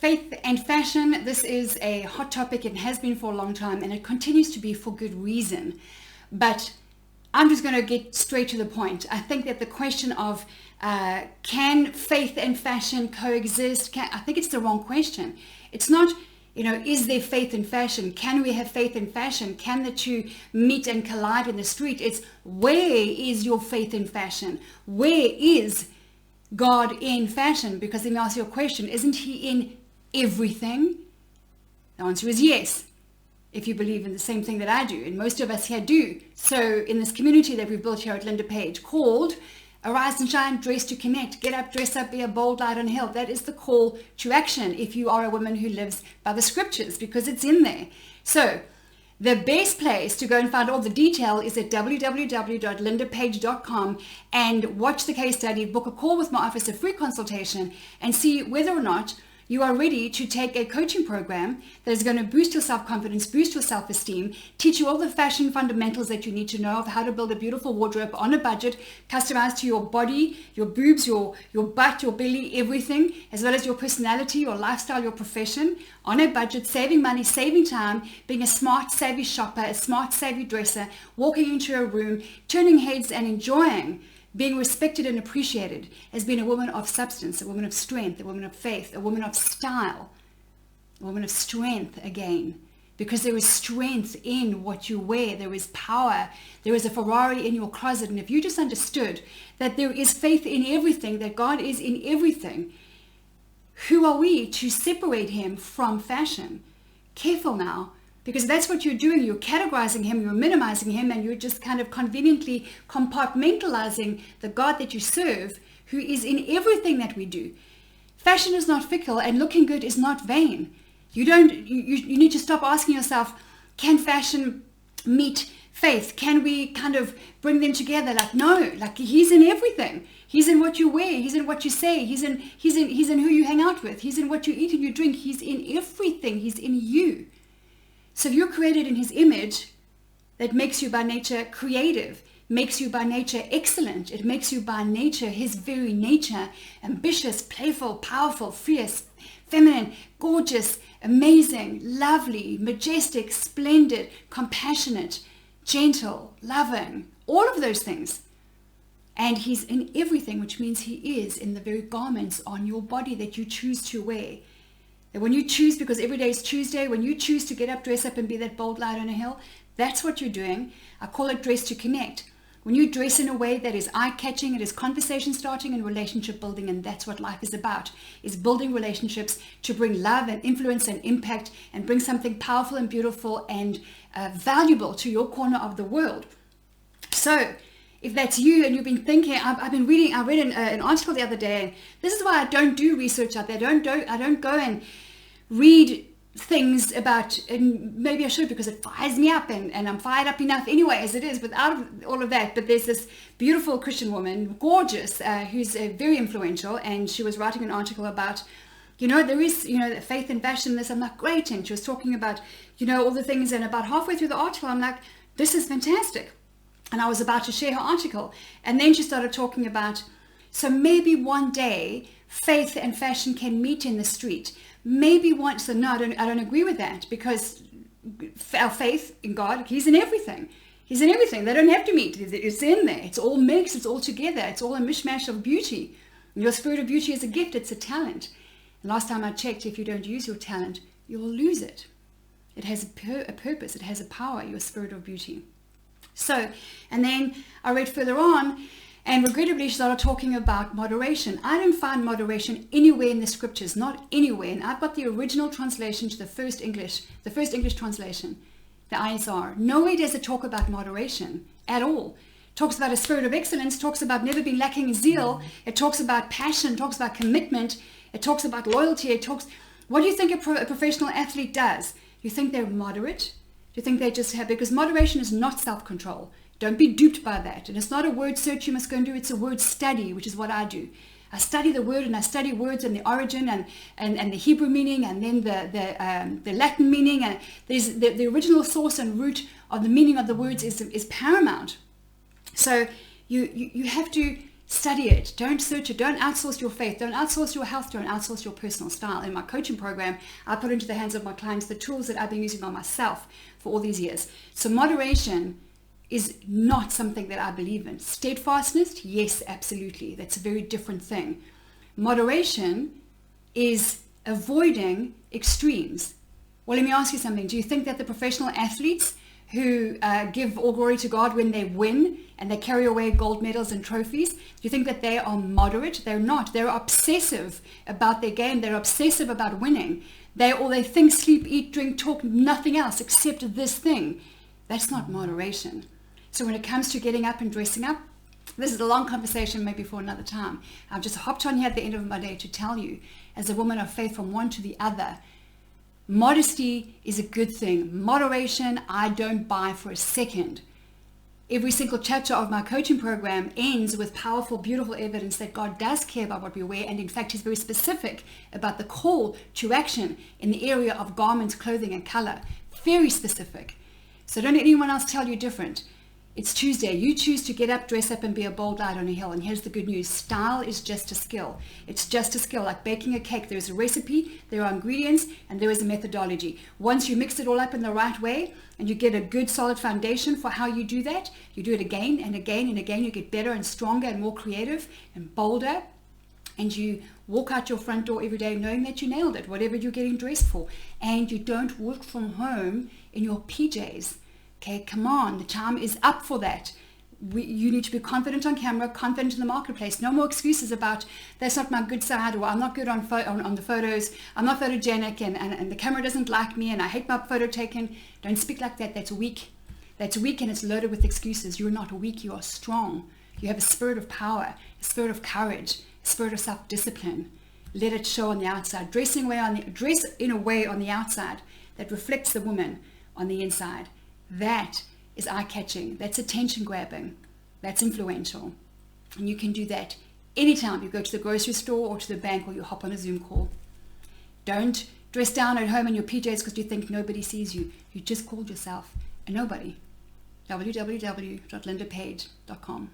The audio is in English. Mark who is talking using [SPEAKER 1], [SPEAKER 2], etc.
[SPEAKER 1] Faith and fashion, this is a hot topic. It has been for a long time, and it continues to be for good reason. But I'm just going to get straight to the point. I think that the question of can faith and fashion coexist? I think it's the wrong question. It's not, is there faith in fashion? Can we have faith in fashion? Can the two meet and collide in the street? It's where is your faith in fashion? Where is God in fashion? Because let me ask you a question. Isn't he in everything? The answer is yes, if you believe in the same thing that I do, and most of us here do. So in this community that we've built here at Linda Page called Arise and Shine, Dress to Connect, get up, dress up, be a bold light on a hill. That is the call to action if you are a woman who lives by the scriptures, because it's in there. So the best place to go and find all the detail is at www.lindapage.com and watch the case study, book a call with my office, a free consultation, and see whether or not you are ready to take a coaching program that is going to boost your self-confidence, boost your self-esteem, teach you all the fashion fundamentals that you need to know of how to build a beautiful wardrobe on a budget, customized to your body, your boobs, your butt, your belly, everything, as well as your personality, your lifestyle, your profession, on a budget, saving money, saving time, being a smart, savvy shopper, a smart, savvy dresser, walking into a room, turning heads and enjoying being respected and appreciated as being a woman of substance, a woman of strength, a woman of faith, a woman of style, a woman of strength again. Because there is strength in what you wear. There is power. There is a Ferrari in your closet. And if you just understood that there is faith in everything, that God is in everything, who are we to separate him from fashion? Careful now. Because that's what you're doing. You're categorizing him, you're minimizing him, and you're just kind of conveniently compartmentalizing the God that you serve, who is in everything that we do. Fashion is not fickle, and looking good is not vain. You need to stop asking yourself, can fashion meet faith? Can we kind of bring them together? No, he's in everything. He's in what you wear. He's in what you say. He's in who you hang out with. He's in what you eat and you drink. He's in everything. He's in you. So if you're created in his image, that makes you by nature creative, makes you by nature excellent. It makes you by nature, his very nature, ambitious, playful, powerful, fierce, feminine, gorgeous, amazing, lovely, majestic, splendid, compassionate, gentle, loving, all of those things. And he's in everything, which means he is in the very garments on your body that you choose to wear. That when you choose, because every day is Tuesday, when you choose to get up, dress up, and be that bold light on a hill, that's what you're doing. I call it dress to connect. When you dress in a way that is eye-catching, it is conversation starting and relationship building, and that's what life is about, is building relationships to bring love and influence and impact and bring something powerful and beautiful and valuable to your corner of the world. So if that's you and you've been thinking, I read an article the other day, and this is why I don't do research out there. I don't go and read things about, and maybe I should because it fires me up and I'm fired up enough anyway as it is without all of that. But there's this beautiful Christian woman, gorgeous, who's very influential, and she was writing an article about, there is, faith in fashion, this. I'm like, great. And she was talking about, all the things, and about halfway through the article, I'm like, this is fantastic. And I was about to share her article. And then she started talking about, so maybe one day faith and fashion can meet in the street. Maybe once, so no, I don't agree with that, because our faith in God, he's in everything. He's in everything. They don't have to meet. It's in there. It's all mixed. It's all together. It's all a mishmash of beauty. And your spirit of beauty is a gift. It's a talent. And last time I checked, if you don't use your talent, you will lose it. It has a purpose. It has a power, your spirit of beauty. So, and then I read further on, and regrettably she started talking about moderation. I don't find moderation anywhere in the scriptures, not anywhere. And I've got the original translation to the first English translation, the ISR. Nowhere does it talk about moderation at all. It talks about a spirit of excellence, talks about never being lacking in zeal. It talks about passion, talks about commitment. It talks about loyalty. What do you think a professional athlete does? You think they're moderate? Do you think they just have, because moderation is not self-control. Don't be duped by that. And it's not a word search you must go and do. It's a word study, which is what I do. I study the word, and I study words and the origin and the Hebrew meaning, and then the Latin meaning. And there's the original source and root of the meaning of the words is paramount. So you have to Study it. Don't search it. Don't outsource your faith. Don't outsource your health. Don't outsource your personal style. In my coaching program, I put into the hands of my clients the tools that I've been using on myself for all these years. So moderation is not something that I believe in. Steadfastness, yes, absolutely. That's a very different thing. Moderation is avoiding extremes. Well, let me ask you something. Do you think that the professional athletes who give all glory to God when they win and they carry away gold medals and trophies, do you think that they are moderate? They're not. They're obsessive about their game. They're obsessive about winning. They think, sleep, eat, drink, talk, nothing else except this thing. That's not moderation. So when it comes to getting up and dressing up, this is a long conversation, maybe for another time. I've just hopped on here at the end of my day to tell you, as a woman of faith from one to the other, modesty is a good thing. Moderation, I don't buy for a second. Every single chapter of my coaching program ends with powerful, beautiful evidence that God does care about what we wear. And in fact, he's very specific about the call to action in the area of garments, clothing, and color. Very specific. So don't let anyone else tell you different. It's Tuesday. You choose to get up, dress up, and be a bold light on a hill. And here's the good news. Style is just a skill. It's just a skill. Like baking a cake, there's a recipe, there are ingredients, and there is a methodology. Once you mix it all up in the right way, and you get a good solid foundation for how you do that, you do it again and again and again, you get better and stronger and more creative and bolder. And you walk out your front door every day knowing that you nailed it, whatever you're getting dressed for. And you don't work from home in your PJs. Okay, come on, the time is up for that. You need to be confident on camera, confident in the marketplace. No more excuses about that's not my good side, or I'm not good on the photos, I'm not photogenic, and the camera doesn't like me, and I hate my photo taken. Don't speak like that. That's weak. That's weak, and it's loaded with excuses. You're not weak, you are strong. You have a spirit of power, a spirit of courage, a spirit of self-discipline. Let it show on the outside. Dress in a way on the outside that reflects the woman on the inside. That is eye-catching. That's attention-grabbing. That's influential. And you can do that anytime you go to the grocery store or to the bank or you hop on a Zoom call. Don't dress down at home in your PJs because you think nobody sees you. You just called yourself a nobody. www.lindapage.com